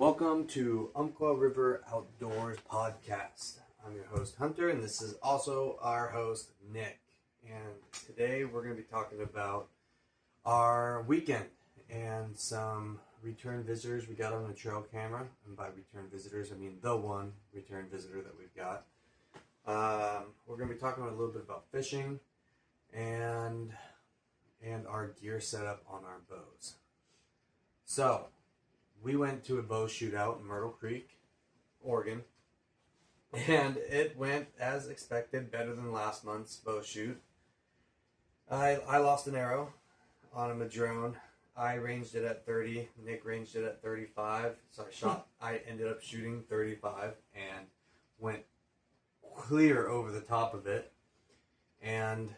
Welcome to Umpqua River Outdoors Podcast. I'm your host Hunter, and this is also our host Nick. And today we're going to be talking about our weekend and some return visitors we got on the trail camera. And by return visitors, I mean the one return visitor that we've got. We're going to be talking a little bit about fishing and our gear setup on our bows. So, we went to a bow shootout in Myrtle Creek, Oregon, and it went as expected, better than last month's bow shoot. I lost an arrow on a madrone. I ranged it at 30, Nick ranged it at 35, so I ended up shooting 35 and went clear over the top of it and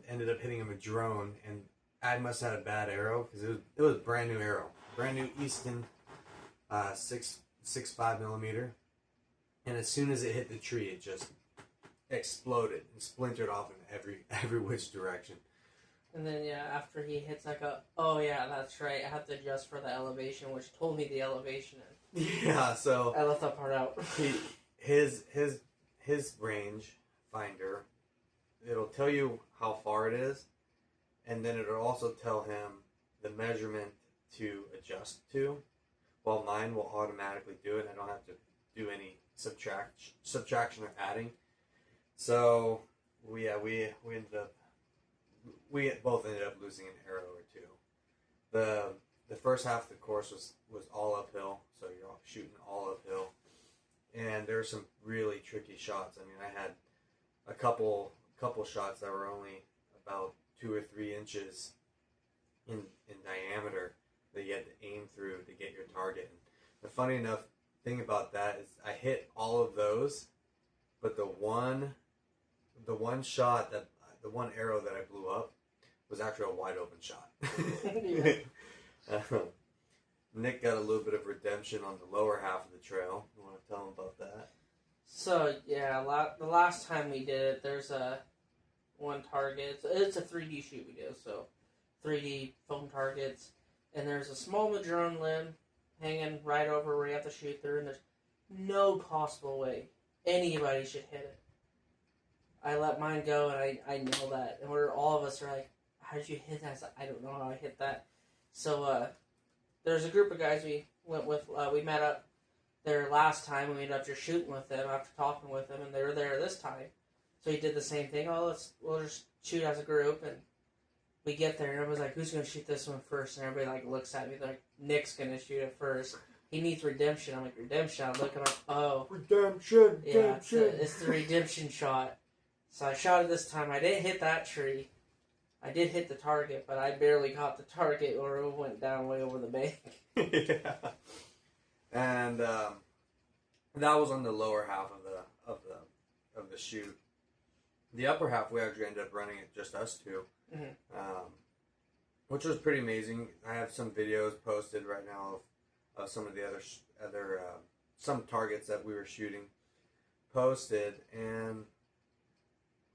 ended up hitting a madrone, and I must have had a bad arrow because it was a brand new arrow. Brand new Easton 6.5 millimeter, and as soon as it hit the tree, it just exploded and splintered off in every which direction. And then after he hits, I go, oh yeah, that's right. I have to adjust for the elevation, which told me the elevation. Yeah, so I left that part out. his range finder, it'll tell you how far it is, and then it'll also tell him the measurement to adjust to. Well, mine will automatically do it. I don't have to do any subtraction or adding. So we both ended up losing an arrow or two. The first half of the course was all uphill, so you're shooting all uphill, and there were some really tricky shots. I mean, I had a couple shots that were only about 2 or 3 inches in diameter that you had to aim through to get your target. And the funny enough thing about that is I hit all of those, but the one arrow that I blew up was actually a wide open shot. Nick got a little bit of redemption on the lower half of the trail. You want to tell him about that? So the last time we did it, there's one target. It's a 3D shoot we do, so 3D foam targets. And there's a small madrone limb hanging right over where you have to shoot through, and there's no possible way anybody should hit it. I let mine go, and I know that. And all of us are like, how did you hit that? I was like, I don't know how I hit that. So there's a group of guys we went with. We met up there last time, and we ended up just shooting with them after talking with them, and they were there this time. So he did the same thing. We'll just shoot as a group, and we get there, and everybody's like, who's going to shoot this one first? And everybody looks at me, they're like, Nick's going to shoot it first. He needs redemption. I'm like, redemption? I'm looking like, oh. Redemption. Yeah, it's the redemption shot. So I shot it this time. I didn't hit that tree. I did hit the target, but I barely caught the target, or it went down way over the bank. Yeah. And that was on the lower half of the shoot. The upper half, we actually ended up running it just us two. Mm-hmm. Which was pretty amazing. I have some videos posted right now of some of the other some targets that we were shooting posted, and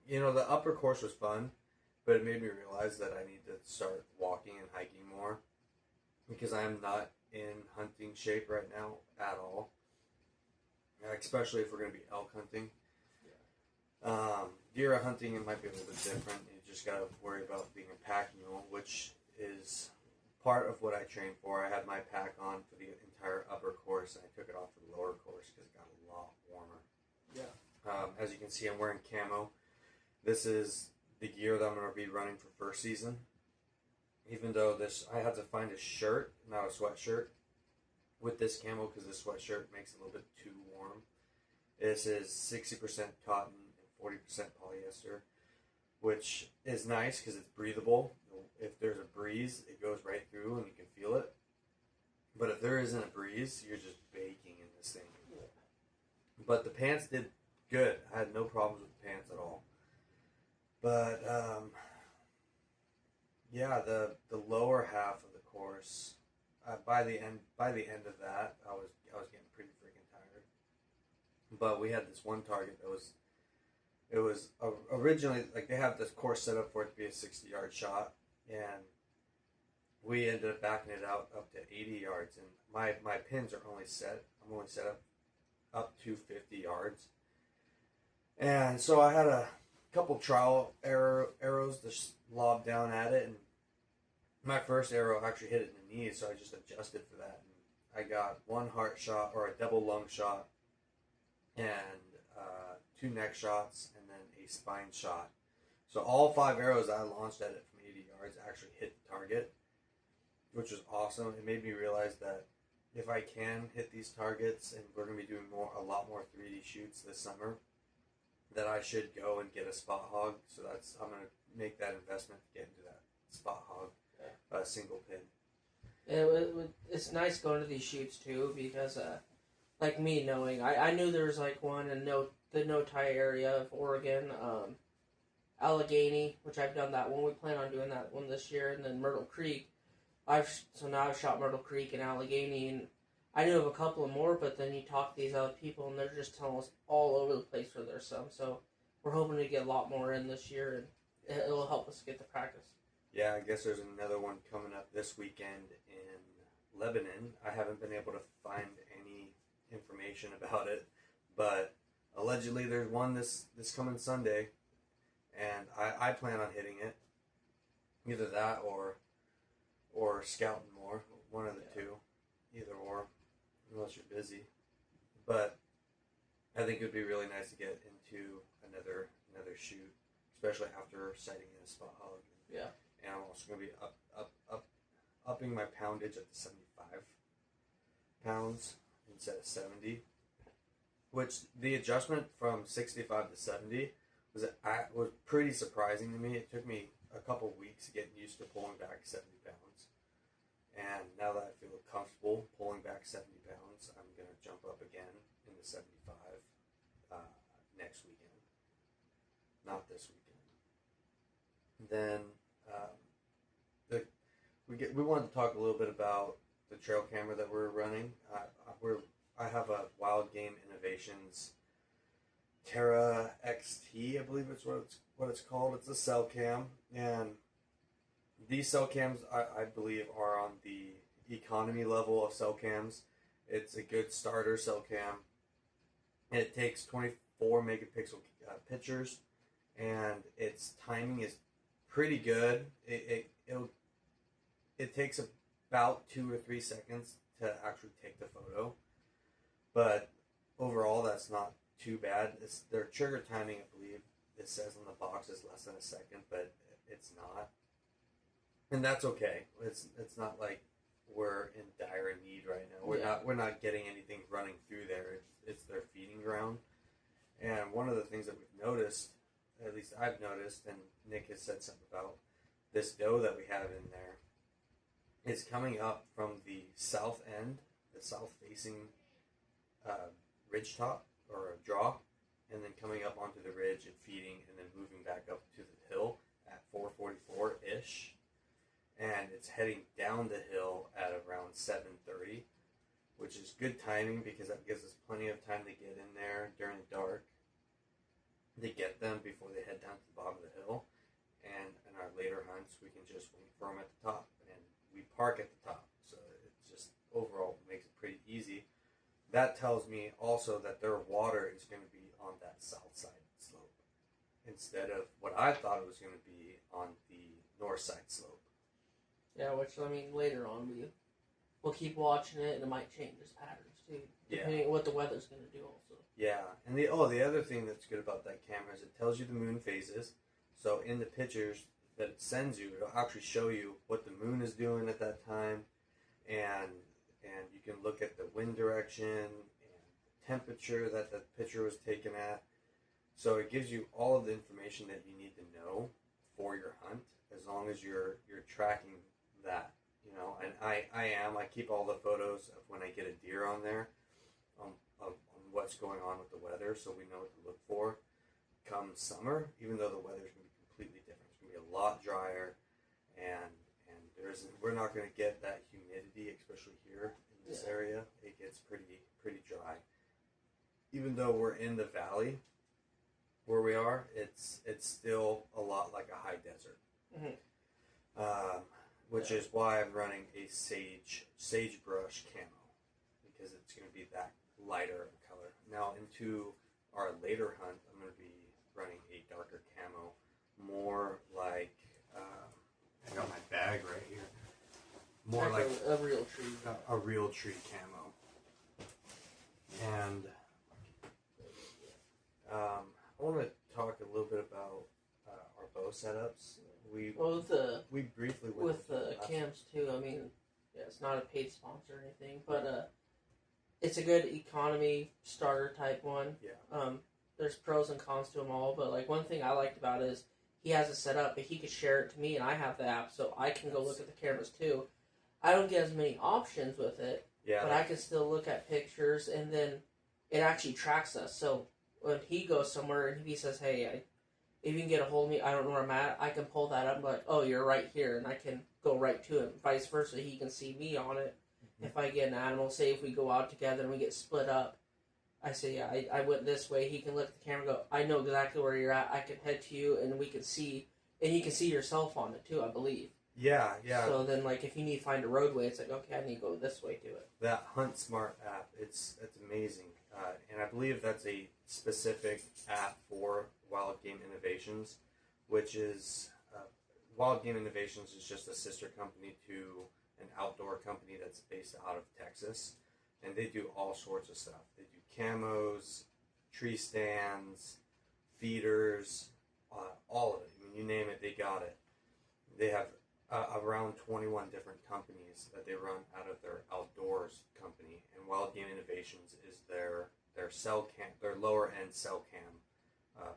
the upper course was fun, but it made me realize that I need to start walking and hiking more, because I am not in hunting shape right now at all, especially if we're going to be elk hunting. Deer hunting, it might be a little bit different. You just got to worry about being a pack mule, which is part of what I trained for. I had my pack on for the entire upper course, and I took it off for the lower course because it got a lot warmer. Yeah. As you can see, I'm wearing camo. This is the gear that I'm going to be running for first season. Even though I had to find a shirt, not a sweatshirt, with this camo, because this sweatshirt makes it a little bit too warm. This is 60% cotton, 40% polyester, which is nice because it's breathable. If there's a breeze, it goes right through and you can feel it. But if there isn't a breeze, you're just baking in this thing. Yeah. But the pants did good. I had no problems with the pants at all. But the lower half of the course, by the end of that, I was getting pretty freaking tired. But we had this one target that was. It was originally, they have this course set up for it to be a 60-yard shot, and we ended up backing it out up to 80 yards, and my pins are only set. I'm only set up to 50 yards, and so I had a couple trial arrows to lob down at it, and my first arrow actually hit it in the knee, so I just adjusted for that. And I got one heart shot or a double lung shot, and 2 neck shots, and then a spine shot. So all 5 arrows I launched at it from 80 yards actually hit the target, which was awesome. It made me realize that if I can hit these targets, and we're going to be doing a lot more 3D shoots this summer, that I should go and get a spot hog. So I'm going to make that investment to get into that spot hog, single pin. It's nice going to these shoots too, because like me knowing, I knew there was like one in the no-tie area of Oregon, Allegheny, which I've done that one. We plan on doing that one this year, and then Myrtle Creek. Now I've shot Myrtle Creek and Allegheny, and I knew of a couple of more, but then you talk to these other people, and they're just telling us all over the place where there's some. So we're hoping to get a lot more in this year, and it'll help us get the practice. Yeah, I guess there's another one coming up this weekend in Lebanon. I haven't been able to find any information about it, but allegedly there's one this coming Sunday, and I plan on hitting it. Either that or scouting more, one of the two, either or, unless you're busy. But I think it would be really nice to get into another shoot, especially after sighting in a spot hog. Yeah. And I'm also going to be upping my poundage up to 75 pounds instead of 70, which the adjustment from 65 to 70 was pretty surprising to me. It took me a couple weeks getting used to pulling back 70 pounds. And now that I feel comfortable pulling back 70 pounds, I'm going to jump up again into 75 next weekend. Not this weekend. Then we wanted to talk a little bit about the trail camera that we're running. I have a Wild Game Innovations Terra XT, I believe it's what it's called. It's a cell cam, and these cell cams, I believe, are on the economy level of cell cams. It's a good starter cell cam. It takes 24 megapixel pictures, and its timing is pretty good. It takes about 2 or 3 seconds to actually take the photo, but overall that's not too bad. Their trigger timing, I believe, it says on the box is less than a second, but it's not. And that's okay. It's not like we're in dire need right now. We're not getting anything running through there. It's their feeding ground. And one of the things that we've noticed, at least I've noticed, and Nick has said something about this doe that we have in there, is coming up from the south end, the south facing ridge top or a draw, and then coming up onto the ridge and feeding, and then moving back up to the hill at 4:44-ish. And it's heading down the hill at around 7:30, which is good timing because that gives us plenty of time to get in there during the dark to get them before they head down to the bottom of the hill. And in our later hunts, we can just wait for them at the top, and we park at the top. So it just overall makes it pretty easy. That tells me also that their water is going to be on that south side slope instead of what I thought it was going to be on the north side slope. Yeah, which, I mean, later on we'll keep watching it, and it might change its patterns too, depending on what the weather's going to do also. Yeah, and the other thing that's good about that camera is it tells you the moon phases. So in the pictures that it sends you, it'll actually show you what the moon is doing at that time, and you can look at the wind direction and the temperature that the picture was taken at. So it gives you all of the information that you need to know for your hunt, as long as you're tracking that, you know. And I keep all the photos of when I get a deer on there, of what's going on with the weather, so we know what to look for come summer, even though the weather's going to be completely different. It's going to be a lot drier, and we're not going to get that humidity, especially here in this area. It gets pretty dry. Even though we're in the valley where we are, it's still a lot like a high desert. Mm-hmm. which is why I'm running a sagebrush camo, because it's going to be that lighter color. Now into our later hunt, I'm going to be running a darker camo, more like I got my bag right here. More like a real tree. A real tree camo. And I want to talk a little bit about our bow setups. We briefly went with the cams too. I mean, yeah, it's not a paid sponsor or anything, but it's a good economy starter type one. Yeah. There's pros and cons to them all, but like one thing I liked about it is he has it set up, but he could share it to me, and I have the app, so I can go look at the cameras too. I don't get as many options with it, but I can still look at pictures, and then it actually tracks us. So when he goes somewhere and he says, "Hey, if you can get a hold of me, I don't know where I'm at," I can pull that up and be like, "Oh, you're right here," and I can go right to him. Vice versa, he can see me on it. Mm-hmm. If I get an animal, say if we go out together and we get split up, I say, "Yeah, I went this way." He can look at the camera and go, "I know exactly where you're at. I can head to you," and we can see, and you can see yourself on it too, I believe. Yeah. So then, like, if you need to find a roadway, it's like, okay, I need to go this way to it. That Hunt Smart app, it's amazing, and I believe that's a specific app for Wild Game Innovations, which is Wild Game Innovations is just a sister company to an outdoor company that's based out of Texas, and they do all sorts of stuff. They do camos, tree stands, feeders, all of it. I mean, you name it, they got it. They have around 21 different companies that they run out of their outdoors company, and Wild Game Innovations is their lower end cell cam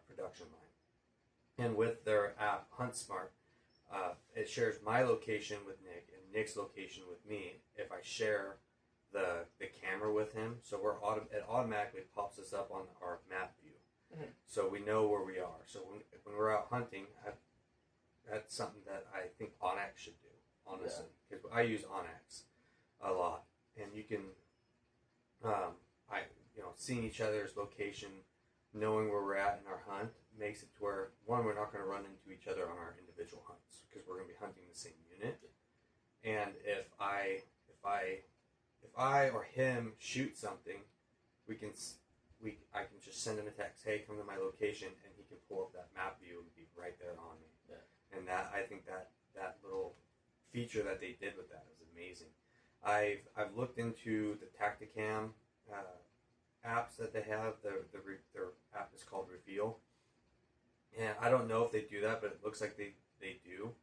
production line. And with their app Hunt Smart, it shares my location with Nick and Nick's location with me if I share the camera with him. So it automatically pops us up on our map view, so we know where we are. So when we're out hunting, that's something that I think Onyx should do, honestly, because I use Onyx a lot, and you can, seeing each other's location, knowing where we're at in our hunt makes it to where, one, we're not going to run into each other on our individual hunts because we're going to be hunting the same unit, and if I or him shoot something, I can just send him a text, "Hey, come to my location," and he can pull up that map view and be right there on me. And I think that little feature that they did with that is amazing. I've looked into the Tacticam apps that they have. Their app is called Reveal, and I don't know if they do that, but it looks like they do.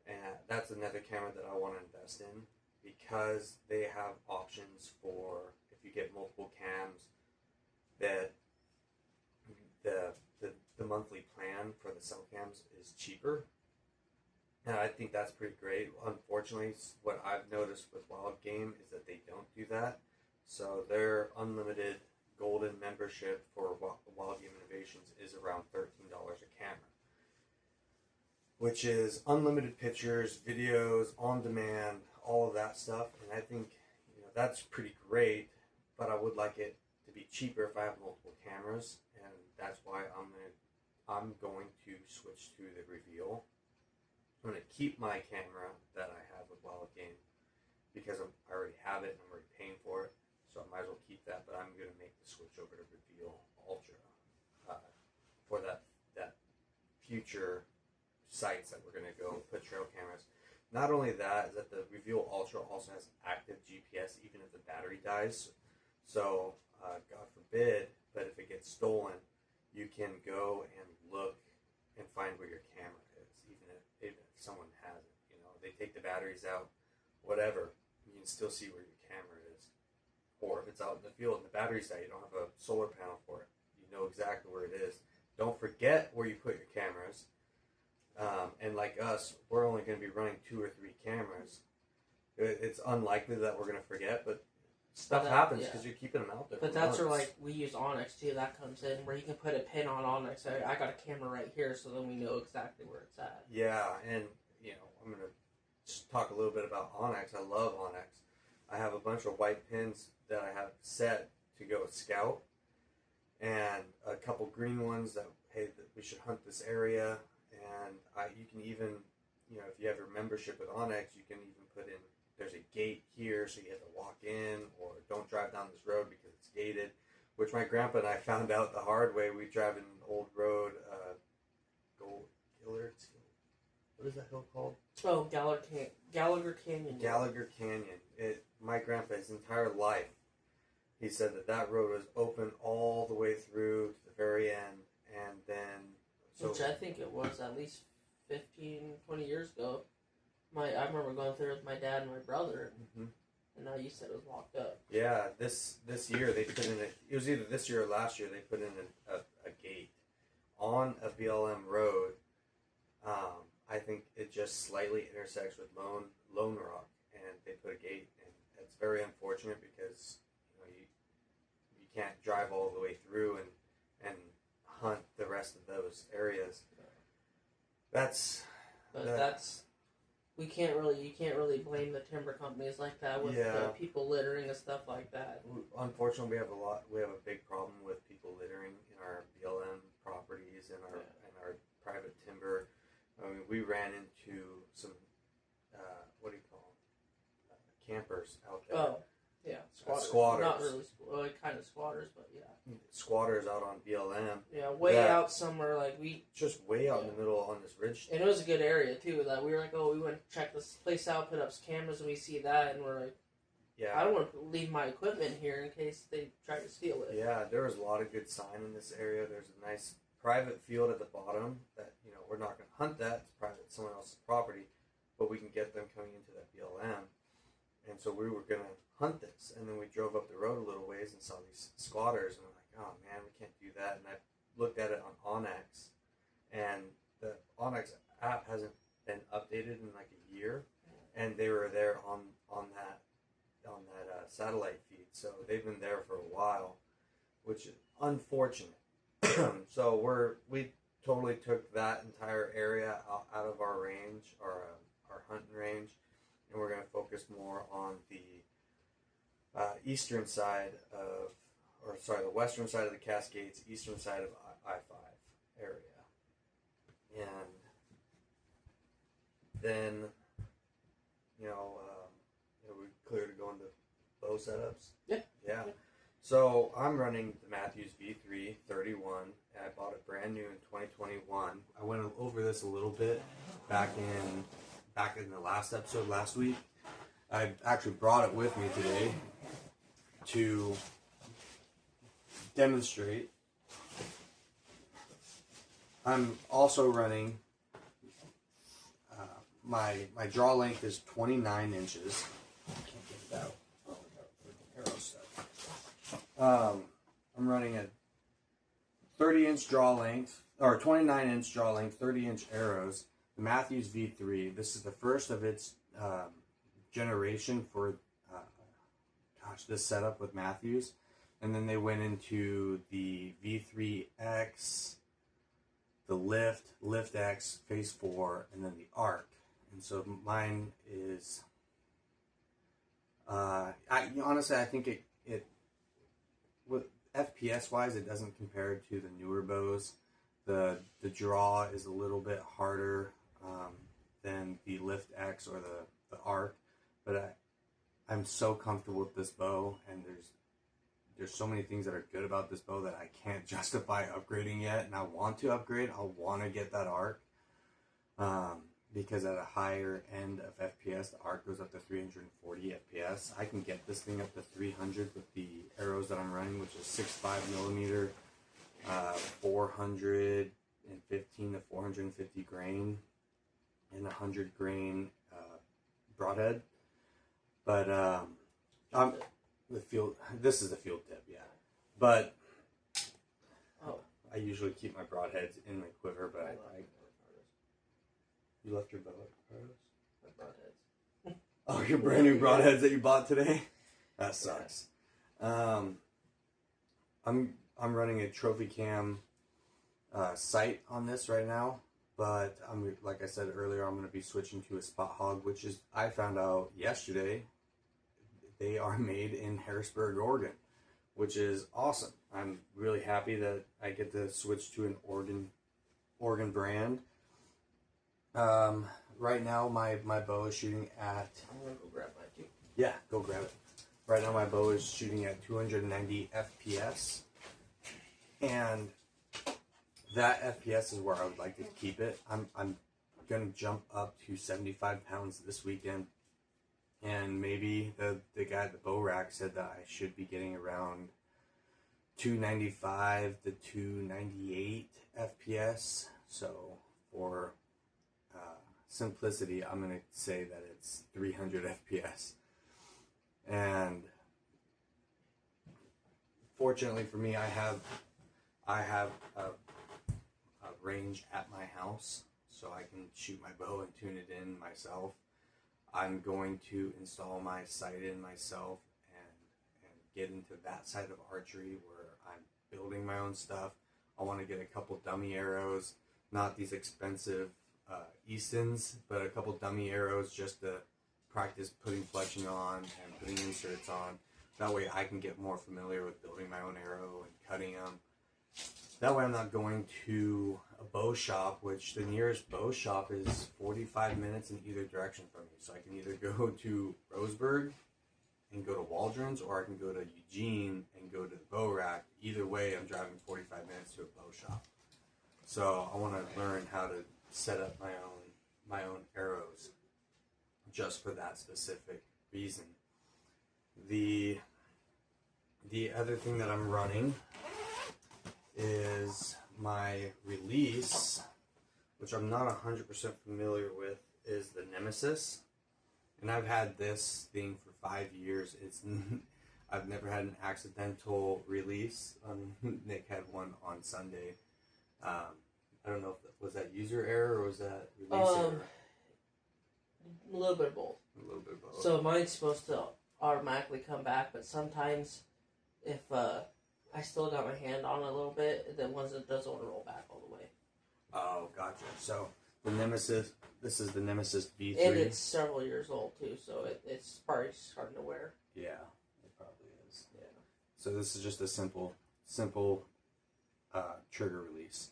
And that's another camera that I want to invest in, because they have options for, if you get multiple cams, that the monthly plan for the cell cams is cheaper, and I think that's pretty great. Unfortunately, what I've noticed with Wild Game is that they don't do that. So their unlimited golden membership for Wild Game Innovations is around $13 a camera, which is unlimited pictures, videos, on demand, all of that stuff. And I think that's pretty great, but I would like it to be cheaper if I have multiple cameras, and that's why I'm going to switch to the Reveal. I'm going to keep my camera that I have with Wild Game because I already have it and I'm already paying for it, so I might as well keep that. But I'm going to make the switch over to Reveal Ultra for that future sites that we're going to go put trail cameras. Not only that, is that the Reveal Ultra also has active GPS even if the battery dies. So God forbid, but if it gets stolen, you can go and look and find where your camera is, even if someone has it. They take the batteries out, whatever, you can still see where your camera is. Or if it's out in the field and the battery's out, you don't have a solar panel for it, you know exactly where it is. Don't forget where you put your cameras. And like us, we're only going to be running 2 or 3 cameras. It's unlikely that we're going to forget, but stuff happens because you're keeping them out there. But that's where, like, we use Onyx too. That comes in where you can put a pin on Onyx. I got a camera right here, so then we know exactly where it's at. Yeah, and I'm gonna just talk a little bit about Onyx. I love Onyx. I have a bunch of white pins that I have set to go scout, and a couple green ones that we should hunt this area. And you can even, if you have your membership with Onyx, you can even put in, there's a gate here, so you have to walk in, or don't drive down this road because it's gated, which my grandpa and I found out the hard way. We drive in an old road, what is that hill called? Oh, Gallagher Canyon. Gallagher Canyon. My grandpa, his entire life, he said that road was open all the way through to the very end, and then... Which I think it was at least 15, 20 years ago. I remember going through with my dad and my brother, and now you said it was locked up. Yeah, this year they put in it was either this year or last year, they put in a gate on a BLM road. I think it just slightly intersects with Lone Rock, and they put a gate, and it's very unfortunate because you can't drive all the way through and hunt the rest of those areas. You can't really blame the timber companies like that with the people littering and stuff like that. Unfortunately, we have a big problem with people littering in our BLM properties and our private timber. I mean, we ran into some what do you call them? Campers out there. Oh, yeah, squatters. Not really, kind of squatters, but yeah. Squatters out on BLM. Yeah, way out somewhere, just way out in the middle on this ridge. And it was a good area too. That we were like, we went to check this place out, put up cameras, and we see that, and we're like, I don't want to leave my equipment here in case they try to steal it. Yeah, there was a lot of good sign in this area. There's a nice private field at the bottom that we're not going to hunt that. It's private, someone else's property, but we can get them coming into that BLM. And so we were going to hunt this, and then we drove up the road a little ways and saw these squatters, and we're like, oh man, we can't do that. And I looked at it on Onyx, and the Onyx app hasn't been updated in like a year, and they were there on that satellite feed, so they've been there for a while, which is unfortunate. So we totally took that entire area out of our range, our hunting range, and we're going to focus more on the the western side of the Cascades, eastern side of I-5 area. And then, we clear to go into bow setups. Yeah. So I'm running the Matthews V3 31, and I bought it brand new in 2021. I went over this a little bit back in the last episode last week. I actually brought it with me today to demonstrate. I'm also running, my draw length is 29 inches. I can't get it out. Oh, we got arrow stuff. I'm running a 30-inch draw length, or 29-inch draw length, 30-inch arrows. The Matthews V3. This is the first of its generation for this setup with Matthews, and then they went into the V3X, the Lift X, Phase 4, and then the Arc. And so mine is honestly, I think it with FPS wise, it doesn't compare to the newer bows. The draw is a little bit harder than the Lift X or the Arc, but I'm so comfortable with this bow, and there's so many things that are good about this bow that I can't justify upgrading yet, and I want to upgrade. I want to get that Arc, because at a higher end of FPS, the Arc goes up to 340 FPS. I can get this thing up to 300 with the arrows that I'm running, which is 6.5 millimeter, 415 to 450 grain, and 100 grain broadhead. But this is the field tip, yeah. But I usually keep my broadheads in the quiver, but you left your bow at My broadheads. Oh, your brand new broadheads that you bought today? That sucks. I'm running a trophy cam sight on this right now, but like I said earlier, I'm going to be switching to a Spot Hog, which is, I found out yesterday, they are made in Harrisburg, Oregon, which is awesome. I'm really happy that I get to switch to an Oregon brand. right now my bow is shooting at... I'm going to go grab mine too. Yeah, go grab it. Right now my bow is shooting at 290 FPS. And that FPS is where I would like to keep it. I'm going to jump up to 75 pounds this weekend. And maybe the guy at the bow rack said that I should be getting around 295 to 298 FPS. So for simplicity, I'm going to say that it's 300 FPS. And fortunately for me, I have a range at my house, so I can shoot my bow and tune it in myself. I'm going to install my sight in myself and get into that side of archery where I'm building my own stuff. I want to get a couple dummy arrows, not these expensive Eastons, but a couple dummy arrows just to practice putting fletching on and putting inserts on. That way I can get more familiar with building my own arrow and cutting them. That way I'm not going to a bow shop, which the nearest bow shop is 45 minutes in either direction from me. So I can either go to Roseburg and go to Waldron's, or I can go to Eugene and go to the bow rack. Either way, I'm driving 45 minutes to a bow shop. So I want to learn how to set up my own arrows just for that specific reason. The other thing that I'm running is my release, which I'm not 100% familiar with, is the Nemesis. And I've had this thing for 5 years. I've never had an accidental release. Nick had one on Sunday. I don't know if was that user error or was that release error? A little bit of both. A little bit of both. So mine's supposed to automatically come back, but sometimes if I still got my hand on it a little bit, then once it doesn't want to roll back all the way. Oh, gotcha. So the Nemesis, this is the Nemesis V3. And it's several years old too, so it's probably starting to wear. Yeah, it probably is. Yeah. So this is just a simple trigger release.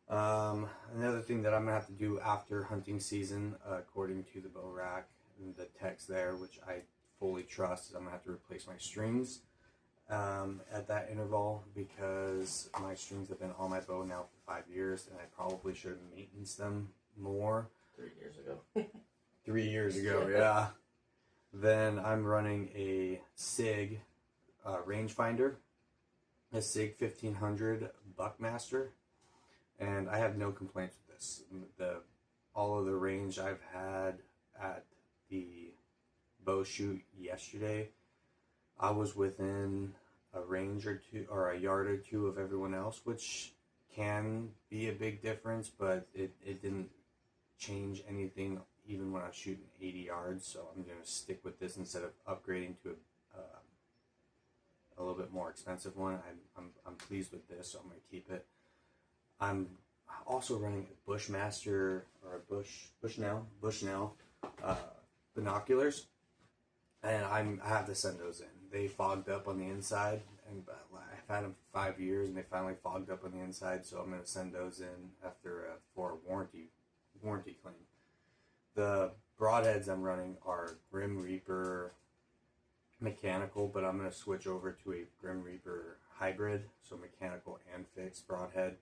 Another thing that I'm gonna have to do after hunting season, according to the bow rack and the text there, which I fully trust, is I'm gonna have to replace my strings at that interval, because my strings have been on my bow now for 5 years, and I probably should have maintenance them more. 3 years ago. 3 years ago, yeah. Then I'm running a SIG rangefinder, a SIG 1500 Buckmaster, and I have no complaints with this. All of the range I've had at the bow shoot yesterday, I was within a range or two, or a yard or two of everyone else, which can be a big difference, but it didn't change anything even when I was shooting 80 yards. So I'm going to stick with this instead of upgrading to a little bit more expensive one. I'm pleased with this, so I'm going to keep it. I'm also running a Bushmaster, or a Bushnell binoculars, and I have to send those in. They fogged up on the inside, and I've had them for 5 years, and they finally fogged up on the inside. So I'm going to send those in for a warranty claim. The broadheads I'm running are Grim Reaper mechanical, but I'm going to switch over to a Grim Reaper hybrid, so mechanical and fixed broadhead,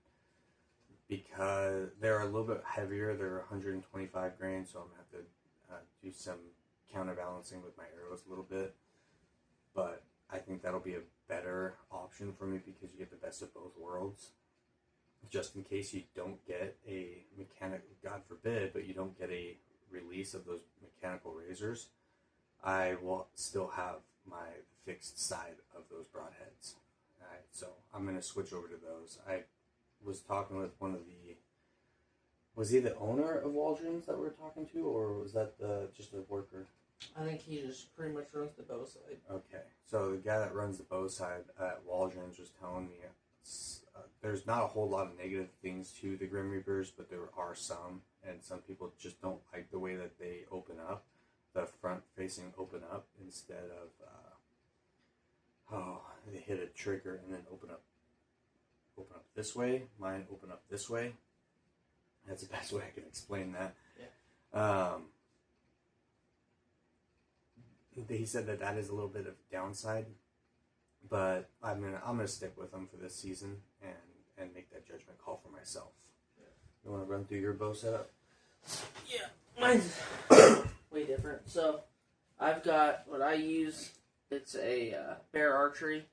because they're a little bit heavier. They're 125 grain, so I'm going to have to do some counterbalancing with my arrows a little bit. But I think that'll be a better option for me, because you get the best of both worlds. Just in case you don't get a mechanic, God forbid, but you don't get a release of those mechanical razors, I will still have my fixed side of those broadheads. Alright, so I'm going to switch over to those. I was talking with was he the owner of Waldron's that we were talking to, or was that just a worker? I think he just pretty much runs the bow side. Okay, so the guy that runs the bow side at Waldron's was telling me there's not a whole lot of negative things to the Grim Reapers, but there are some, and some people just don't like the way that they open up, the front facing open up, instead of they hit a trigger and then open up this way. Mine open up this way. That's the best way I can explain that. Yeah. He said that is a little bit of a downside, but I'm gonna stick with him for this season and make that judgment call for myself. Yeah. You want to run through your bow setup? Yeah, mine's way different. So I've got what I use. It's a Bear Archery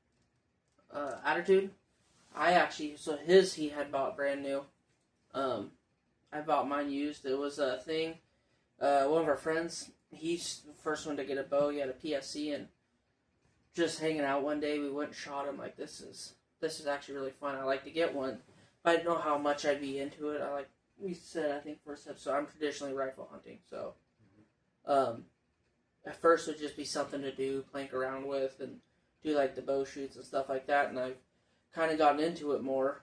Attitude. He had bought brand new. I bought mine used. It was a thing. One of our friends, he's the first one to get a bow. He had a PSC, and just hanging out one day, we went and shot him. Like, this is actually really fun. I like to get one. But I didn't know how much I'd be into it. We said, I think, first episode, I'm traditionally rifle hunting. So, at first it would just be something to do, plank around with, and do like the bow shoots and stuff like that. And I've kind of gotten into it more.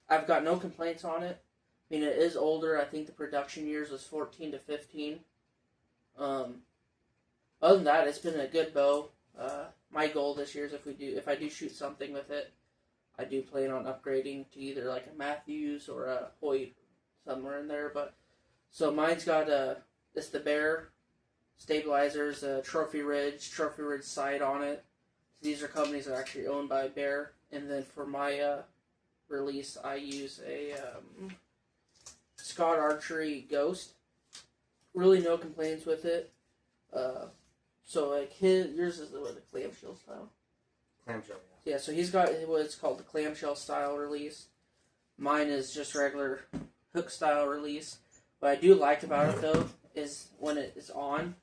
I've got no complaints on it. I mean, it is older. I think the production years was 14 to 15. Other than that, it's been a good bow. My goal this year is if I do shoot something with it, I do plan on upgrading to either like a Matthews or a Hoyt, somewhere in there. But so mine's got it's the Bear stabilizers, Trophy Ridge sight on it. These are companies that are actually owned by Bear. And then for my release, I use a Scott Archery Ghost. Really no complaints with it. So like yours is the clamshell style. Clamshell, yeah. Yeah, so he's got what's called the clamshell style release. Mine is just regular hook style release. What I do like about it though is when it is on,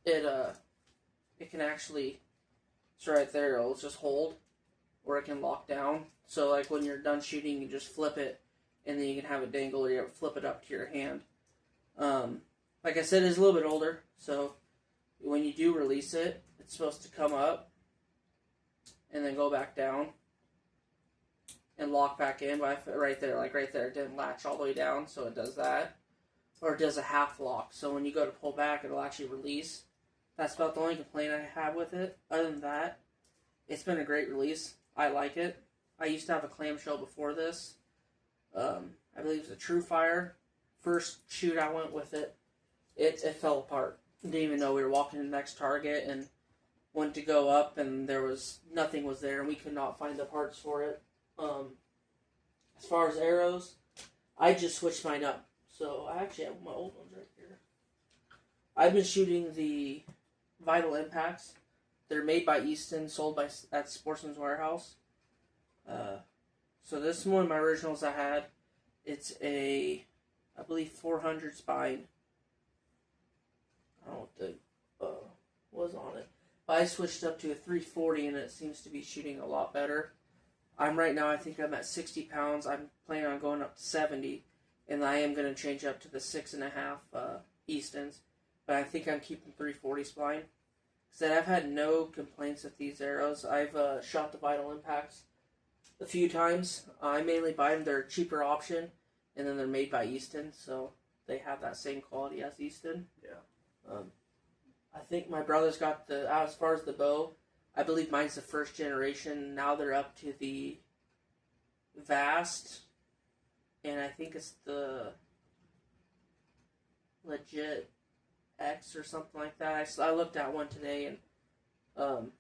it can actually, it's right there, it'll just hold, or it can lock down. So like when you're done shooting, you just flip it, and then you can have it dangle, or you flip it up to your hand. Like I said, it's a little bit older, so when you do release it, it's supposed to come up, and then go back down, and lock back in. But right there, it didn't latch all the way down, so it does that. Or it does a half lock, so when you go to pull back, it'll actually release. That's about the only complaint I have with it. Other than that, it's been a great release. I like it. I used to have a clamshell before this. I believe it was a True Fire. First shoot I went with it, it fell apart. Didn't even know we were walking to the next target, and went to go up, and nothing was there, and we could not find the parts for it. As far as arrows, I just switched mine up. So I actually have my old ones right here. I've been shooting the Vital Impacts. They're made by Easton, sold at Sportsman's Warehouse. So this is one of my originals I had. It's I believe 400 spine. I don't know what was on it. But I switched up to a 340, and it seems to be shooting a lot better. Right now, I think I'm at 60 pounds. I'm planning on going up to 70. And I am going to change up to the 6.5 Eastons. But I think I'm keeping 340 spline. Because I've had no complaints with these arrows. I've shot the Vital Impacts a few times. I mainly buy them. They're a cheaper option. And then they're made by Easton. So they have that same quality as Easton. Yeah. I think my brother's got as far as the bow, I believe mine's the first generation. Now they're up to the Vast. And I think it's the Legit X or something like that. I looked at one today, and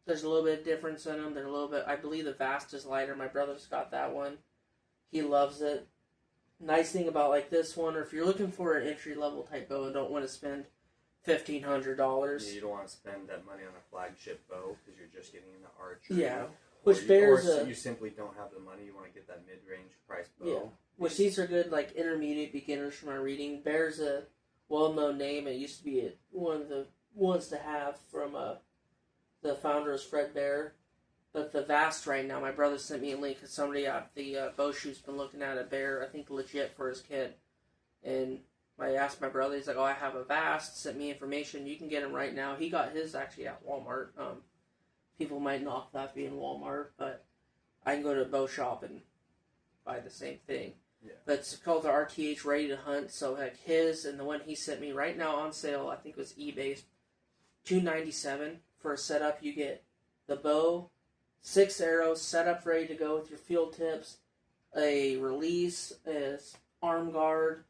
there's a little bit of difference in them. They're a little bit. I believe the Vast is lighter. My brother's got that one. He loves it. Nice thing about like this one, or if you're looking for an entry level type bow and don't want to spend $1,500, yeah, you don't want to spend that money on a flagship bow because you're just getting into archery. Yeah. Or you simply don't have the money. You want to get that mid-range price bow. Yeah. Which these are good, like intermediate beginners from my reading. Bear's a well-known name. It used to be one of the ones to have from the founder is Fred Bear. But the Vast right now, my brother sent me a link because somebody at the bow shoot's been looking at a Bear, I think Legit, for his kid. And I asked my brother, he's like, I have a Vast, sent me information. You can get him right now. He got his actually at Walmart. People might knock that being Walmart, but I can go to a bow shop and buy the same thing. Yeah. But it's called the RTH Ready to Hunt. So like his and the one he sent me right now on sale, I think it was eBay, $297 for a setup. You get the bow, 6 arrows, set up ready to go with your field tips, a release, a arm guard,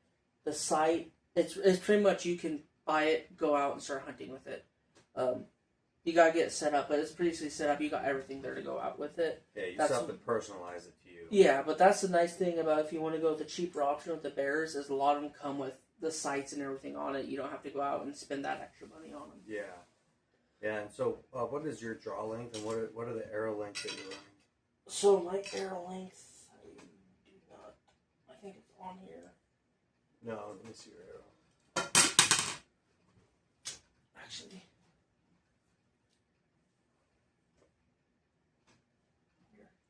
the sight. It's pretty much you can buy it, go out and start hunting with it. You gotta get it set up, but it's previously set up. You got everything there to go out with it. Yeah, you still have to personalize it to you. Yeah, but that's the nice thing about if you want to go with the cheaper option with the bears is a lot of them come with the sights and everything on it. You don't have to go out and spend that extra money on them. Yeah. Yeah, and so what is your draw length and what are the arrow lengths that you're running? So my arrow length, I think it's on here. No, let me see your arrow. Actually.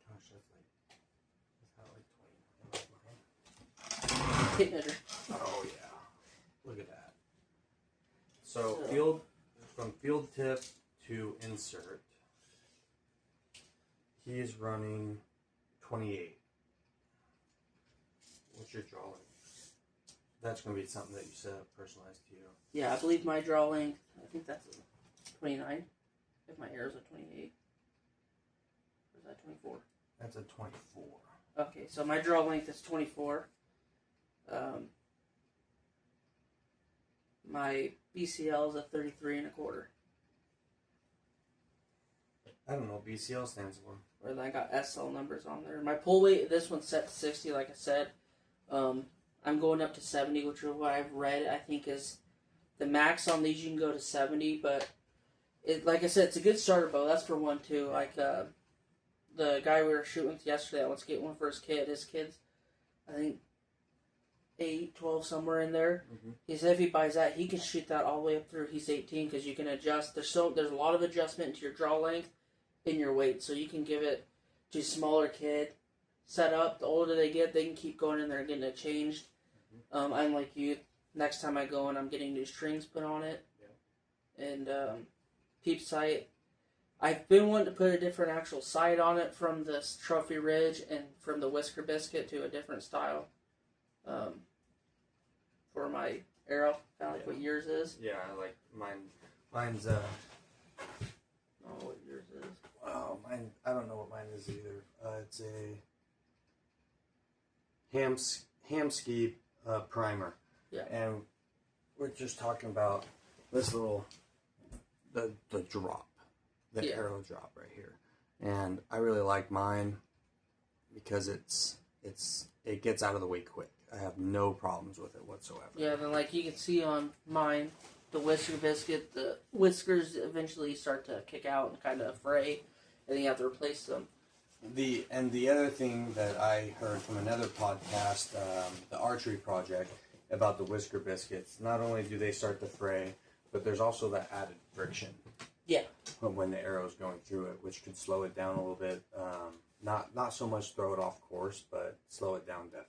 Gosh, that's like 29. Tape measure. Oh yeah, look at that. So from field tip to insert, he is running 28. What's your draw length? That's going to be something that you set up personalized to you. Yeah, I believe my draw length, I think that's a 29. If my arrow's a 28. Or is that 24? That's a 24. Okay, so my draw length is 24. My BCL is a 33 and a quarter. I don't know what BCL stands for. Or then I got SL numbers on there. My pull weight, this one's set to 60, like I said. I'm going up to 70, which is what I've read, I think is the max on these. You can go to 70, but like I said, it's a good starter bow. That's for one, too. Like, the guy we were shooting with yesterday that wants to get one for his kid's, I think, 8, 12, somewhere in there. Mm-hmm. He said if he buys that, he can shoot that all the way up through. He's 18 because you can adjust. There's a lot of adjustment to your draw length and your weight, so you can give it to a smaller kid. Set up. The older they get, they can keep going in there and getting it changed. Mm-hmm. I'm like you. Next time I go in, I'm getting new strings put on it. Yeah. And peep sight. I've been wanting to put a different actual sight on it from this Trophy Ridge and from the Whisker Biscuit to a different style. For my arrow, kind of like what yours is. Yeah, I like mine. Mine's Oh, what yours is? Oh, mine. I don't know what mine is either. It's a Hamski primer. Yeah. And we're just talking about this little the drop, the arrow drop right here, and I really like mine because it gets out of the way quick. I have no problems with it whatsoever. Yeah, then like you can see on mine, the Whisker Biscuit, the whiskers eventually start to kick out and kind of fray, and then you have to replace them. The other thing that I heard from another podcast, the Archery Project, about the Whisker Biscuits, not only do they start to fray, but there's also that added friction. Yeah. When the arrow's going through it, which could slow it down a little bit. Not so much throw it off course, but slow it down definitely.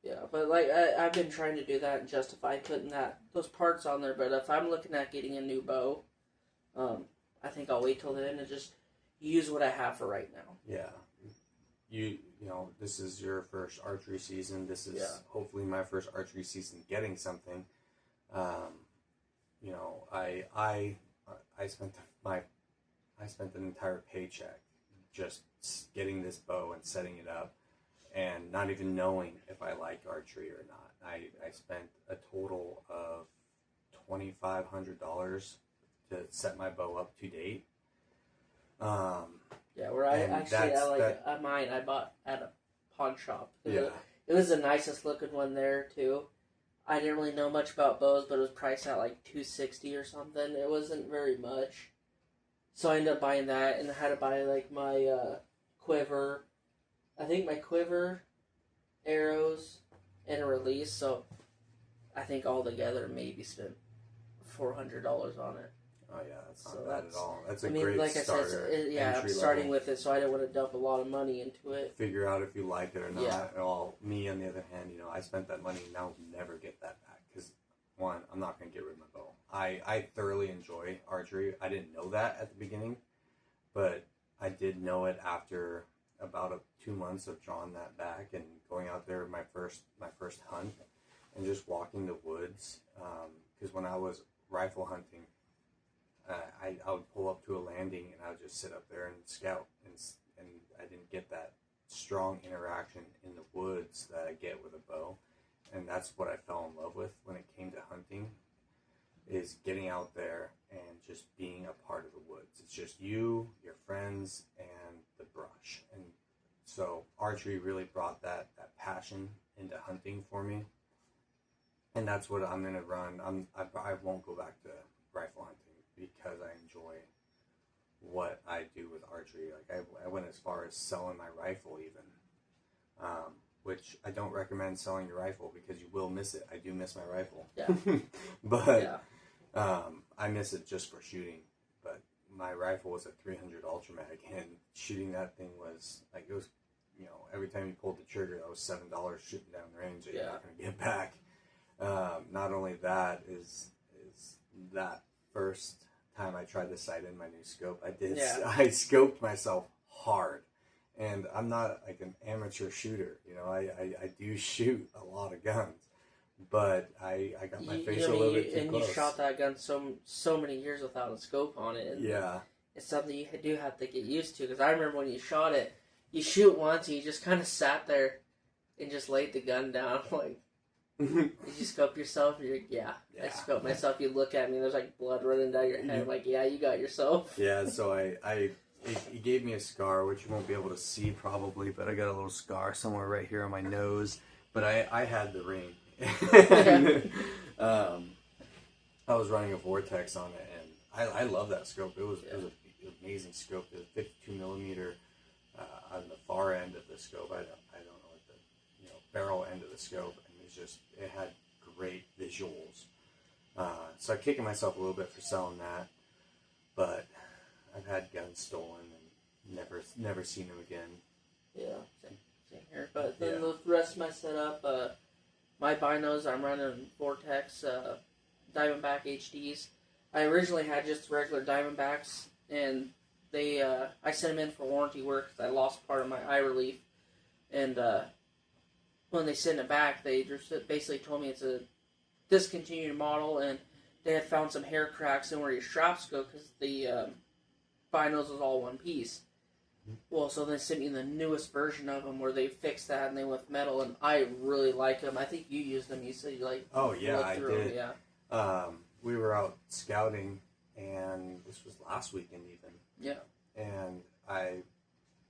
Yeah, but like I've been trying to do that and justify putting those parts on there. But if I'm looking at getting a new bow, I think I'll wait till then and just use what I have for right now. Yeah, you know, this is your first archery season. This is hopefully my first archery season getting something. You know, I spent an entire paycheck just getting this bow and setting it up, and not even knowing if I like archery or not. I spent a total of $2,500 to set my bow up to date. Mine I bought at a pawn shop. It was the nicest looking one there too. I didn't really know much about bows, but it was priced at like $260 or something. It wasn't very much, so I ended up buying that, and I had to buy like my quiver. I think my quiver, arrows, and a release. So I think all together maybe spent $400 on it. Oh yeah, that's not bad at all. That's a great starter. I said, I'm starting with it, so I didn't want to dump a lot of money into it. Figure out if you like it or not. Yeah. Well, me on the other hand, you know, I spent that money and I'll never get that back because one, I'm not going to get rid of my bow. I thoroughly enjoy archery. I didn't know that at the beginning, but I did know it after about 2 months of drawing that back and going out there my first hunt and just walking the woods. Because when I was rifle hunting, I would pull up to a landing and I would just sit up there and scout, and I didn't get that strong interaction in the woods that I get with a bow. And that's what I fell in love with when it came to hunting, is getting out there and just being a part of the woods. It's just you, your friends, and the brush. And so archery really brought that passion into hunting for me. And that's what I'm going to run. I won't go back to rifle hunting because I enjoy what I do with archery. Like I went as far as selling my rifle even, which I don't recommend selling your rifle because you will miss it. I do miss my rifle. Yeah. But I miss it just for shooting. But my rifle was a 300 Ultramag, and shooting that thing was like, it was, you know, every time you pulled the trigger, that was $7 shooting down range that you're not going to get back. Not only that is that first time I tried to sight in my new scope, I scoped myself hard, and I'm not like an amateur shooter, you know, I do shoot a lot of guns, but I got my face a little bit too close. You shot that gun so many years without a scope on it, and it's something you do have to get used to, because I remember when you shot it, you shoot once and you just kind of sat there and just laid the gun down, like, you scope yourself, and you're I scope myself, you look at me, and there's like blood running down your head. I'm like, yeah, you got yourself. Yeah, so it gave me a scar, which you won't be able to see probably, but I got a little scar somewhere right here on my nose. But I had the ring. And, I was running a Vortex on it, and I love that scope. It was an amazing scope. It was 52 millimeter on the far end of the scope. I don't know what the barrel end of the scope. It had great visuals. So I'm kicking myself a little bit for selling that, but I've had guns stolen and never seen them again. Yeah, same here. But then the rest of my setup, my binos, I'm running Vortex Diamondback HDs. I originally had just regular Diamondbacks, and they I sent them in for warranty work because I lost part of my eye relief, and when they sent it back, they just basically told me it's a discontinued model, and they had found some hair cracks in where your straps go because the binos was all one piece. Well, so they sent me the newest version of them where they fixed that and they went with metal, and I really like them. I think you used them. You said you like. Oh yeah, I did. Them. Yeah. We were out scouting, and this was last weekend even. Yeah. And I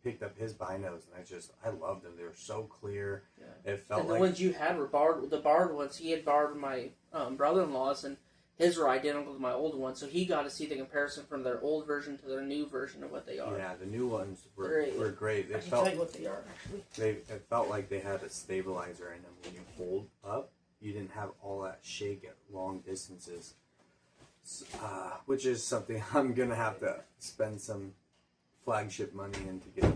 picked up his binos, and I loved them. They were so clear. Yeah. It felt and the like ones you had were barred. The barred ones, he had barred my brother-in-law's, and his were identical to my old one, so he got to see the comparison from their old version to their new version of what they are. Yeah, the new ones were great. I can tell you what they are, actually. It felt like they had a stabilizer in them. When you hold up, you didn't have all that shake at long distances, which is something I'm going to have to spend some flagship money in to get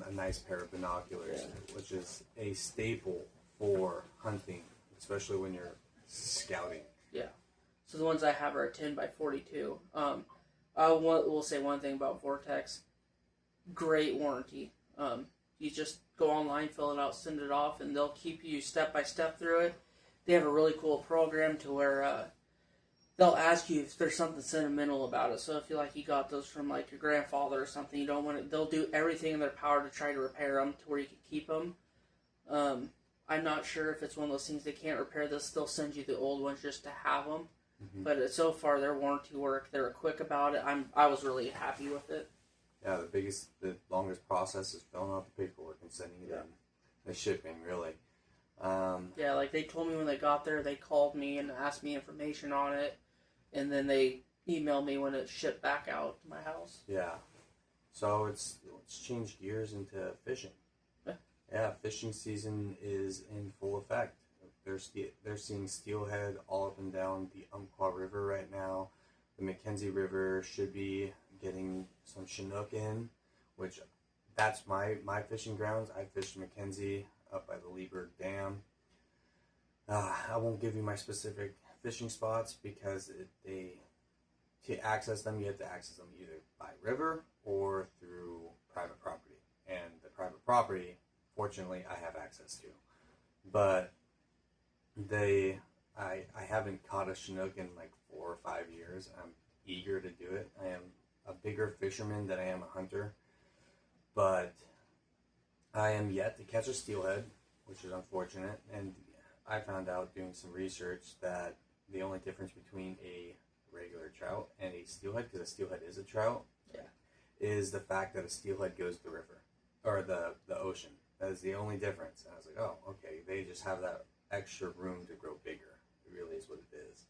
a nice pair of binoculars, which is a staple for hunting, especially when you're scouting. Yeah. So the ones I have are a 10 by 42. I will say one thing about Vortex. Great warranty. You just go online, fill it out, send it off, and they'll keep you step by step through it. They have a really cool program to where they'll ask you if there's something sentimental about it. So if you got those from like your grandfather or something, you don't want it. They'll do everything in their power to try to repair them to where you can keep them. I'm not sure if it's one of those things they can't repair. They'll still send you the old ones just to have them. Mm-hmm. But so far, their warranty work, they were quick about it. I was really happy with it. Yeah, the longest process is filling out the paperwork and sending it in. The shipping, really. Yeah, like they told me when they got there, they called me and asked me information on it, and then they emailed me when it shipped back out to my house. Yeah. So let's change gears into fishing. Yeah, fishing season is in full effect. They're seeing steelhead all up and down the Umpqua River right now. The Mackenzie River should be getting some Chinook in, which that's my fishing grounds. I fished Mackenzie up by the Lieberg Dam. I won't give you my specific fishing spots because to access them, you have to access them either by river or through private property. And the private property, fortunately, I have access to. But I haven't caught a Chinook in like 4 or 5 years. I'm eager to do it. I am a bigger fisherman than I am a hunter. But I am yet to catch a steelhead, which is unfortunate, and I found out doing some research that the only difference between a regular trout and a steelhead, because a steelhead is a trout, is the fact that a steelhead goes to the river or the ocean. That is the only difference. And I was like, oh, okay, they just have that extra room to grow bigger. It really is what it is.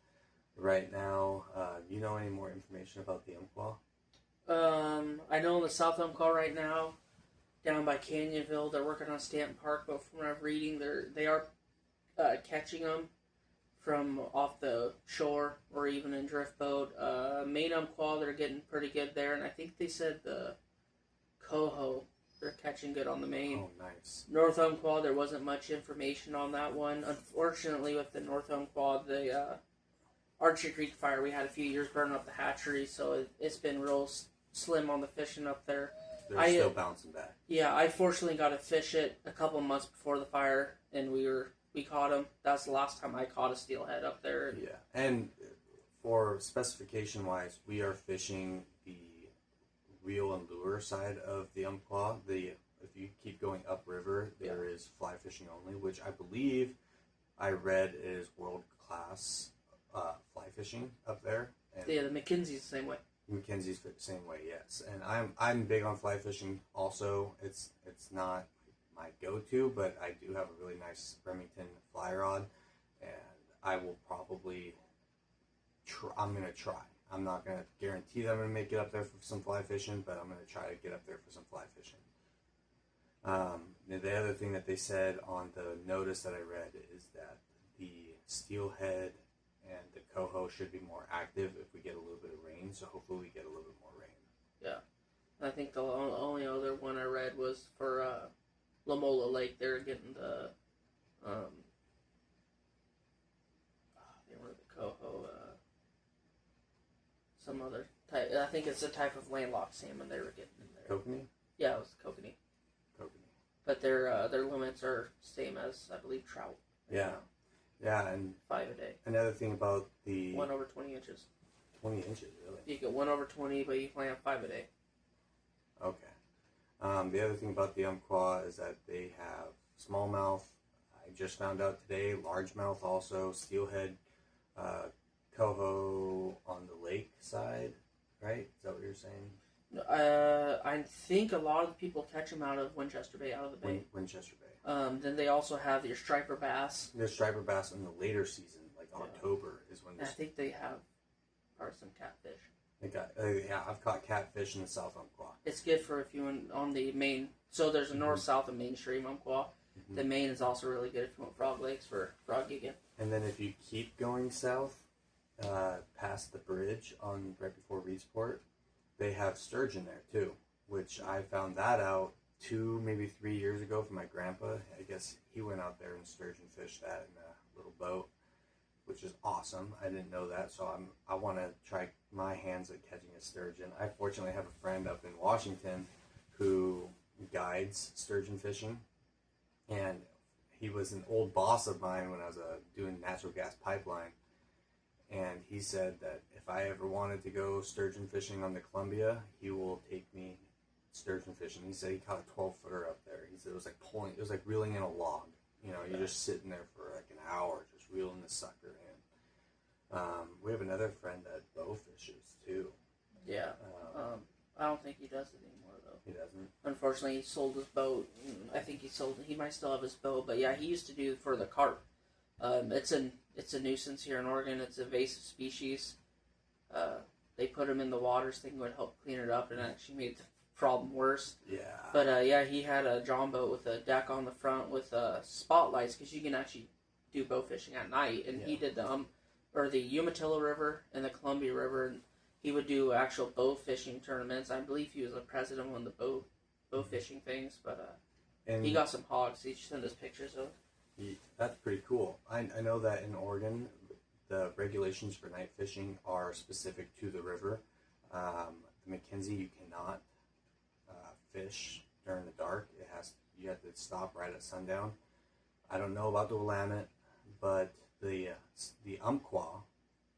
Right now, do you know any more information about the umpqua? I know in the South Umpqua right now, down by Canyonville, they're working on Stanton Park, but from what I'm reading, they are catching them from off the shore or even in drift boat. Main Umpqua, they're getting pretty good there, and I think they said the coho, they're catching good on the main. Oh, nice. North Umpqua, there wasn't much information on that one. Unfortunately, with the North Umpqua, the Archer Creek fire, we had a few years burning up the hatchery, so it's been real slim on the fishing up there. They're still bouncing back. Yeah, I fortunately got to fish it a couple months before the fire, and we caught them. That's the last time I caught a steelhead up there. Yeah, and for specification-wise, we are fishing the reel and lure side of the umpqua. If you keep going upriver, there is fly fishing only, which I believe I read is world-class fly fishing up there. And yeah, the McKenzie's the same way. Mackenzie's the same way, yes. And I'm big on fly fishing also. It's not my go-to, but I do have a really nice Remington fly rod, and I will probably I'm going to try. I'm not going to guarantee that I'm going to make it up there for some fly fishing, but I'm going to try to get up there for some fly fishing. The other thing that they said on the notice that I read is that the steelhead and the coho should be more active if we get a little bit of rain, so hopefully we get a little bit more rain. Yeah. I think the only other one I read was for Lamola Lake. They're getting the they were the coho, some other type. I think it's a type of landlocked salmon they were getting in there. Kokanee? Yeah, it was kokanee. But their limits are same as, I believe, trout. Yeah. Yeah, and 5 a day. another thing about the 1 over 20 inches. 20 inches, really? You get 1 over 20, but you can only have 5 a day. Okay. The other thing about the umpqua is that they have smallmouth. I just found out today, largemouth also, steelhead, coho on the lake side, right? Is that what you're saying? I think a lot of the people catch them out of Winchester Bay, out of the bay. Winchester Bay. Then they also have your striper bass. There's striper bass in the later season, like October is when. I think they have some catfish. They got, I've caught catfish in the South Umpqua. It's good for if you on the main. So there's a north, south, and mainstream Umpqua. Mm-hmm. The main is also really good if you want frog lakes for frog gigging. And then if you keep going south, past the bridge on right before Reedsport, they have sturgeon there too, which I found that out 2, maybe 3 years ago from my grandpa. I guess he went out there and sturgeon fished that in a little boat, which is awesome. I didn't know that, so I want to try my hands at catching a sturgeon. I fortunately have a friend up in Washington who guides sturgeon fishing, and he was an old boss of mine when I was doing natural gas pipeline. And he said that if I ever wanted to go sturgeon fishing on the Columbia, he will take me sturgeon fishing. He said he caught a 12-footer up there. He said it was like reeling in a log. You know, you're just sitting there for like an hour, just reeling the sucker in. We have another friend that bow fishes too. Yeah. I don't think he does it anymore though. He doesn't. Unfortunately, he sold his boat. I think he might still have his boat, but yeah, he used to do for the carp. It's a nuisance here in Oregon. It's an invasive species. They put them in the waters thinking it would help clean it up, and it actually made the problem worse. Yeah. But yeah, he had a john boat with a deck on the front with spotlights, because you can actually do bow fishing at night. And he did the Umatilla River and the Columbia River, and he would do actual bow fishing tournaments. I believe he was the president on the bow fishing things, but he got some hogs. He sent us pictures of. That's pretty cool. I know that in Oregon, the regulations for night fishing are specific to the river. The Mackenzie, you cannot fish during the dark. You have to stop right at sundown. I don't know about the Willamette, but the Umpqua,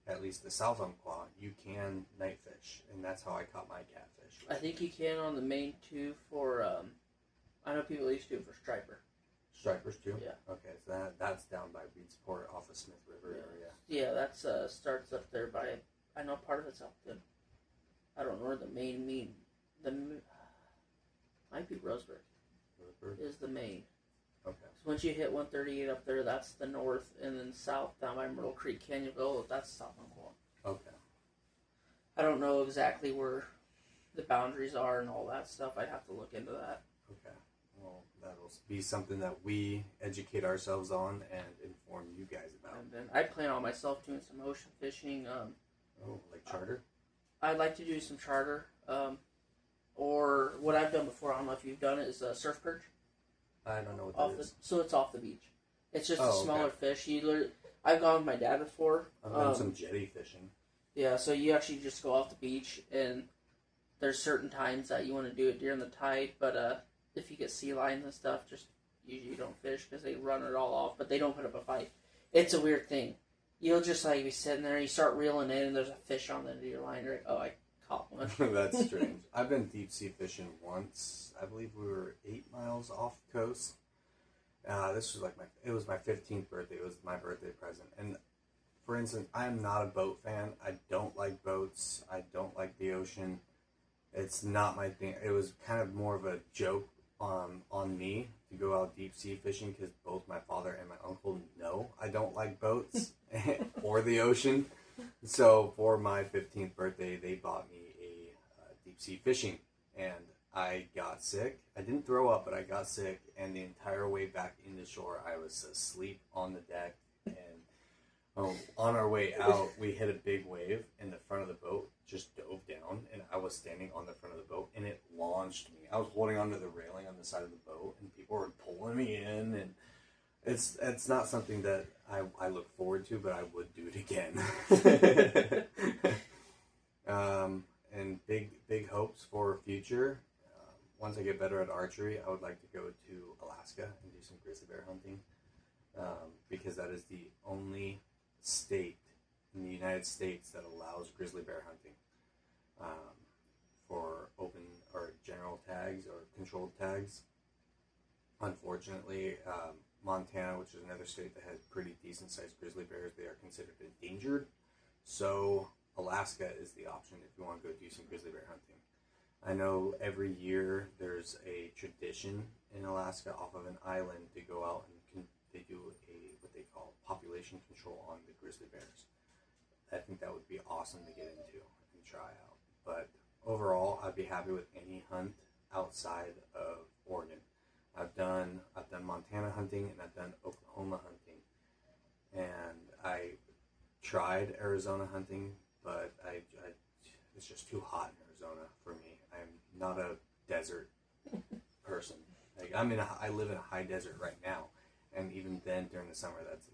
at least the South Umpqua, you can night fish, and that's how I caught my catfish. I think you can on the main too for. I know people used to do it for striper. Stripers too? Yeah. Okay, so that's down by Reedsport off of Smith River area. Yeah, that's starts up there by, I know part of it's up the, I don't know where the main might be Roseburg. Is the main. Okay. So once you hit 138 up there, that's the north, and then south down by Myrtle Creek, Canyonville, that's South Umpqua. Okay. I don't know exactly where the boundaries are and all that stuff. I'd have to look into that. Okay. Well, that'll be something that we educate ourselves on and inform you guys about. And then I plan on myself doing some ocean fishing. Like charter? I'd like to do some charter. Or what I've done before, I don't know if you've done it, is surf perch. I don't know what that is. So it's off the beach. It's just a smaller fish. I've gone with my dad before. I've done some jetty fishing. Yeah, so you actually just go off the beach, and there's certain times that you want to do it during the tide, but if you get sea lions and stuff, just usually you don't fish because they run it all off, but they don't put up a fight. It's a weird thing. You'll just like be sitting there, you start reeling in, and there's a fish on the end of your line. You're like, oh, I caught one. That's strange. I've been deep sea fishing once. I believe we were 8 miles off the coast. This was it was my 15th birthday. It was my birthday present. And for instance, I am not a boat fan. I don't like boats. I don't like the ocean. It's not my thing. It was kind of more of a joke on me to go out deep sea fishing because both my father and my uncle know I don't like boats or the ocean. So for my 15th birthday, they bought me a deep sea fishing, and I got sick. I didn't throw up, but I got sick, and the entire way back into shore, I was asleep on the deck. And on our way out, we hit a big wave, and the front of the boat just dove down, and I was standing on the front of the boat, and it launched me. I was holding onto the railing on the side of the boat, and people were pulling me in, and it's not something that I look forward to, but I would do it again. And big hopes for future. Once I get better at archery, I would like to go to Alaska and do some grizzly bear hunting, because that is the only state in the United States that allows grizzly bear hunting for open or general tags or controlled tags. Unfortunately, Montana, which is another state that has pretty decent sized grizzly bears, they are considered endangered. So Alaska is the option if you want to go do some grizzly bear hunting. I know every year there's a tradition in Alaska off of an island to go out and they do what they call population control on the grizzly bears. I think that would be awesome to get into and try out. But overall, I'd be happy with any hunt outside of Oregon. I've done Montana hunting and I've done Oklahoma hunting, and I tried Arizona hunting, but it's just too hot in Arizona for me. I'm not a desert person. Like I live in a high desert right now, and even then during the summer, that's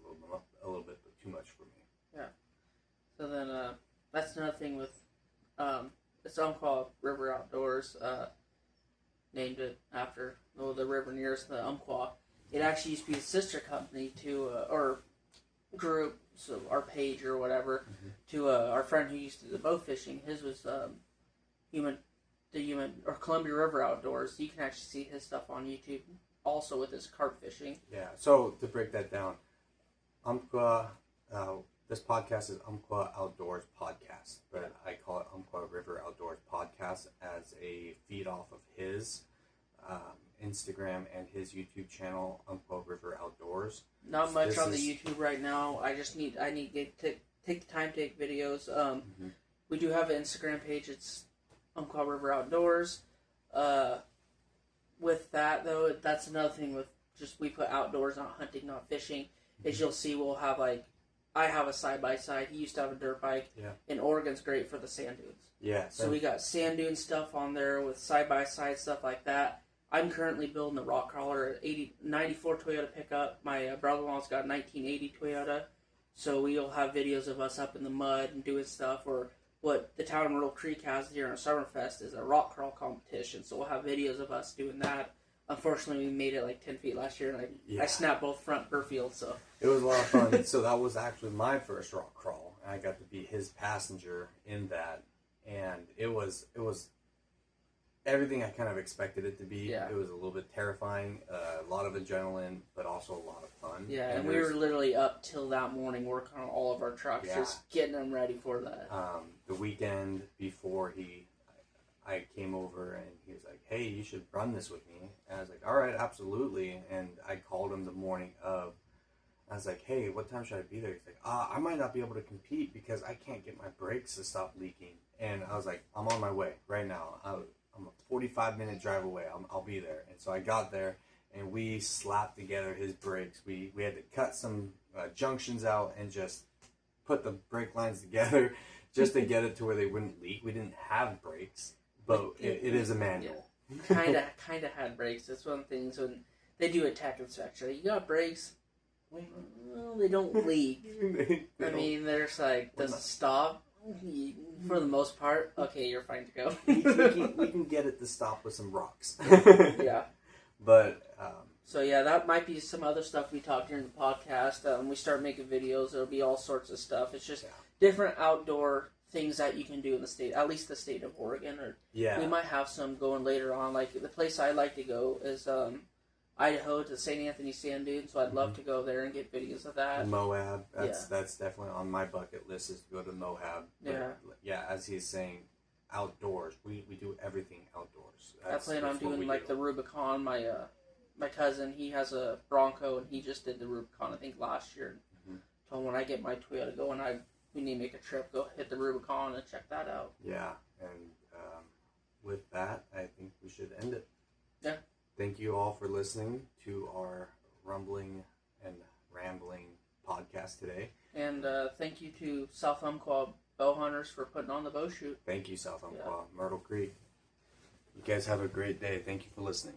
a little bit too much for me. Yeah. So then that's another thing with it's Umpqua River Outdoors. Named it after the river nearest the Umpqua. It actually used to be a sister company to or group, so our page or whatever, to our friend who used to do the bow fishing. His was Columbia River Outdoors. You can actually see his stuff on YouTube, also with his carp fishing. Yeah. So to break that down, Umpqua. This podcast is Umpqua Outdoors Podcast, but I call it Umpqua River Outdoors Podcast as a feed off of his Instagram and his YouTube channel, Umpqua River Outdoors. Not much on the YouTube right now. I need to take the time to take videos. We do have an Instagram page. It's Umpqua River Outdoors. With that though, that's another thing with just we put outdoors, not hunting, not fishing. As you'll see, we'll have I have a side-by-side. He used to have a dirt bike. Yeah. And Oregon's great for the sand dunes. Yeah. So we got sand dune stuff on there with side-by-side stuff like that. I'm currently building a rock crawler, 94 Toyota pickup. My brother-in-law's got a 1980 Toyota. So we'll have videos of us up in the mud and doing stuff. Or what the town of Myrtle Creek has during a Summerfest is a rock crawl competition. So we'll have videos of us doing that. Unfortunately, we made it like 10 feet last year, and I snapped both front burr fields. So it was a lot of fun. So that was actually my first rock crawl, and I got to be his passenger in that, and it was everything I kind of expected it to be. Yeah. It was a little bit terrifying, a lot of adrenaline, but also a lot of fun. Yeah, and we were literally up till that morning working on all of our trucks, just getting them ready for that. The weekend before I came over and he was like, hey, you should run this with me. And I was like, all right, absolutely. And I called him the morning of. I was like, hey, what time should I be there? He's like, I might not be able to compete because I can't get my brakes to stop leaking. And I was like, I'm on my way right now. I'm a 45-minute drive away. I'll be there. And so I got there, and we slapped together his brakes. We had to cut some junctions out and just put the brake lines together just to get it to where they wouldn't leak. We didn't have brakes, but it is a manual. Yeah. Kind of had brakes. That's one of the things when they do a tech inspection. You got brakes? Well, they don't leak. I mean, there's like, does it stop? For the most part, okay, you're fine to go. we can get it to stop with some rocks. Yeah. But, so yeah, that might be some other stuff we talk during the podcast. When we start making videos, there'll be all sorts of stuff. It's just different outdoor things that you can do in the state, at least the state of Oregon. Or we might have some going later on. Like, the place I like to go is Idaho to St. Anthony Sand Dunes, so I'd love to go there and get videos of that. Moab, that's definitely on my bucket list, is to go to Moab. But, as he's saying, outdoors. We do everything outdoors. I plan on doing like the Rubicon. My cousin, he has a Bronco, and he just did the Rubicon, I think, last year. So when I get my Toyota going, we need to make a trip, go hit the Rubicon and check that out. Yeah, and with that, I think we should end it. Yeah. Thank you all for listening to our rumbling and rambling podcast today. And thank you to South Umpqua Bow Hunters for putting on the bow shoot. Thank you, South Umpqua, Myrtle Creek. You guys have a great day. Thank you for listening.